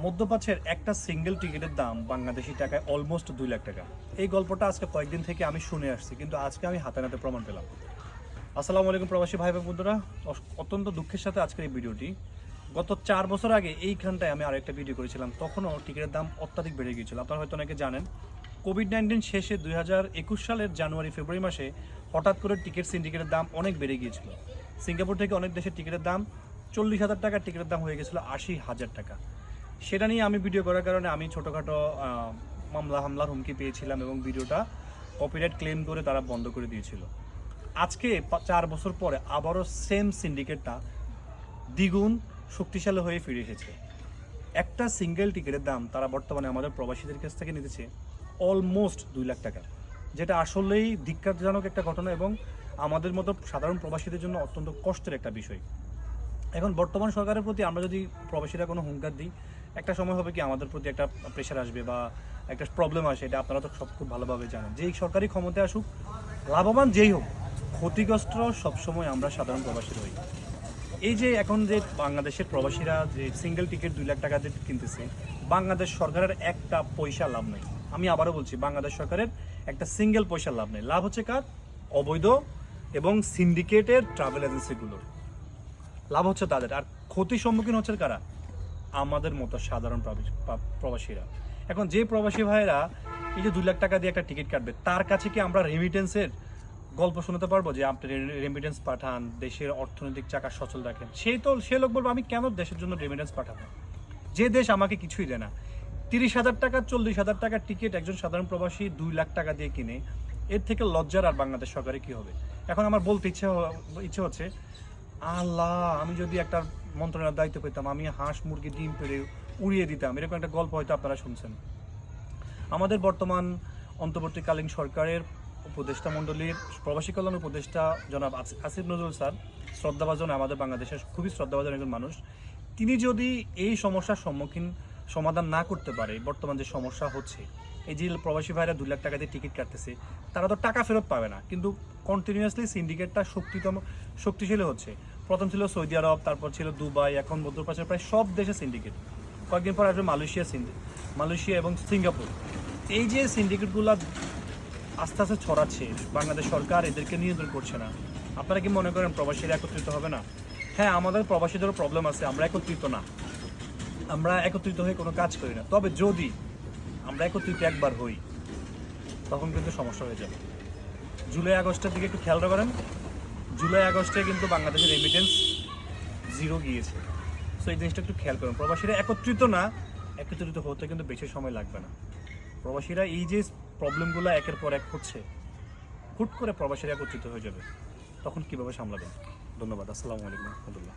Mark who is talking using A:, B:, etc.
A: মধ্যপ্রাচ্যের একটা সিঙ্গেল টিকিটের দাম বাংলাদেশি টাকায় অলমোস্ট 2 লাখ টাকা। এই গল্পটা আজকে কয়েকদিন থেকে আমি শুনে আসছি, কিন্তু আজকে আমি হাতে নাতে প্রমাণ পেলাম। আসসালামু আলাইকুম প্রবাসী ভাই বন্ধুরা, অত্যন্ত দুঃখের সাথে আজকের এই ভিডিওটি। গত 4 বছর আগে এইখানটায় আমি আরেকটা ভিডিও করেছিলাম, তখনও টিকিটের দাম অত্যাধিক বেড়ে গিয়েছিল। আপনারা হয়তো অনেকে জানেন, কোভিড-19 শেষে 2021 সালের জানুয়ারি ফেব্রুয়ারি মাসে হঠাৎ করে টিকিট সিন্ডিকেটের দাম অনেক বেড়ে গিয়েছিল। সিঙ্গাপুর থেকে অনেক দেশের টিকিটের দাম 40,000 টাকা, টিকিটের দাম হয়ে গেছিলো 80,000 টাকা। সেটা নিয়ে আমি ভিডিও করার কারণে আমি ছোটোখাটো হামলার হুমকি পেয়েছিলাম এবং ভিডিওটা কপিরাইট ক্লেম করে তারা বন্ধ করে দিয়েছিল। আজকে 4 বছর পরে আবারও সেম সিন্ডিকেটটা দ্বিগুণ শক্তিশালী হয়ে ফিরে এসেছে। একটা সিঙ্গেল টিকিটের দাম তারা বর্তমানে আমাদের প্রবাসীদের কাছ থেকে নিতেছে অলমোস্ট 2 লাখ টাকা, যেটা আসলেই ধিক্কারজনক একটা ঘটনা এবং আমাদের মতো সাধারণ প্রবাসীদের জন্য অত্যন্ত কষ্টের একটা বিষয়। এখন বর্তমান সরকারের প্রতি আমরা যদি প্রবাসীরা কোনো হুঙ্কার দিই, একটা সময় হবে কি আমাদের প্রতি একটা প্রেশার আসবে বা একটা প্রবলেম আসে। এটা আপনারা তো সব খুব ভালোভাবে জানেন। যেই সরকারি ক্ষমতায় আসুক, লাভবান যেই হোক, ক্ষতিগ্রস্ত সবসময় আমরা সাধারণ প্রবাসী হই। এই যে এখন যে বাংলাদেশের প্রবাসীরা যে সিঙ্গেল টিকিট 2 লাখ টাকা দিয়ে কিনতেছে, বাংলাদেশ সরকারের একটা পয়সা লাভ নেই। আমি আবারও বলছি, বাংলাদেশ সরকারের একটা সিঙ্গেল পয়সা লাভ নেই। লাভ হচ্ছে কার? অবৈধ এবং সিন্ডিকেটের ট্রাভেল এজেন্সিগুলোর লাভ হচ্ছে তাদের। আর ক্ষতির সম্মুখীন হচ্ছে কারা? আমাদের মতো সাধারণ প্রবাসীরা। এখন যে প্রবাসী ভাইয়েরা এই যে 2 লাখ টাকা দিয়ে একটা টিকিট কাটবে, তার কাছে কি আমরা রেমিটেন্সের গল্প শোনাতে পারবো যে আপনি রেমিটেন্স পাঠান, দেশের অর্থনৈতিক চাকা সচল রাখেন? সে লোক বলবো আমি কেন দেশের জন্য রেমিটেন্স পাঠাবো, যে দেশ আমাকে কিছুই দেয় না। 30,000 টাকা 40,000 টাকার টিকিট একজন সাধারণ প্রবাসী 2 লাখ টাকা দিয়ে কিনে, এর থেকে লজ্জার আর বাংলাদেশ সরকারে কি হবে? এখন আমার বলতে ইচ্ছে হচ্ছে, আল্লাহ, আমি যদি একটা মন্ত্রণালয়ের দায়িত্ব পেতাম, আমি হাঁস মুরগি ডিম পেড়ে উড়িয়ে দিতাম। এরকম একটা গল্প হয়তো আপনারা শুনছেন। আমাদের বর্তমান অন্তর্বর্তীকালীন সরকারের উপদেষ্টা মণ্ডলীর প্রবাসী কল্যাণ উপদেষ্টা জনাব আসিফ নজরুল স্যার, শ্রদ্ধাভাজন, আমাদের বাংলাদেশের খুবই শ্রদ্ধাভাজন একজন মানুষ। তিনি যদি এই সমস্যার সমাধান না করতে পারে, বর্তমান যে সমস্যা হচ্ছে, এই যে প্রবাসী ভাইরা 2 লাখ টাকা দিয়ে টিকিট কাটতেছে, তারা তো টাকা ফেরত পাবে না, কিন্তু কন্টিনিউয়াসলি সিন্ডিকেটটা শক্তিশালী হচ্ছে। প্রথম ছিল সৌদি আরব, তারপর ছিল দুবাই, এখন মধ্যপ্রাচ্যের প্রায় সব দেশে সিন্ডিকেট। কয়েকদিন পর আসবে মালয়েশিয়া এবং সিঙ্গাপুর। এই যে সিন্ডিকেটগুলো আস্তে আস্তে ছড়াচ্ছে, বাংলাদেশ সরকার এদেরকে নিয়ন্ত্রণ করছে না। আপনারা কি মনে করেন প্রবাসীরা একত্রিত হবে না? হ্যাঁ, আমাদের প্রবাসীদেরও প্রবলেম আছে, আমরা একত্রিত না, আমরা একত্রিত হয়ে কোনো কাজ করি না। তবে যদি আমরা একত্রিত একবার হই, তখন কিন্তু সমস্যা হয়ে যাবে। জুলাই আগস্টের দিকে একটু খেয়াল রাখবেন। জুলাই আগস্টে কিন্তু বাংলাদেশের রেমিটেন্স 0 গিয়েছে। সো এই জিনিসটা একটু খেয়াল করুন। প্রবাসীরা একত্রিত হতে কিন্তু বেশি সময় লাগবে না। প্রবাসীরা এই যে প্রবলেমগুলো একের পর এক হচ্ছে, হুট করে প্রবাসীরা একত্রিত হয়ে যাবে, তখন কীভাবে সামলাবেন? ধন্যবাদ। আসসালামু আলাইকুম রহমতুল্লাহ।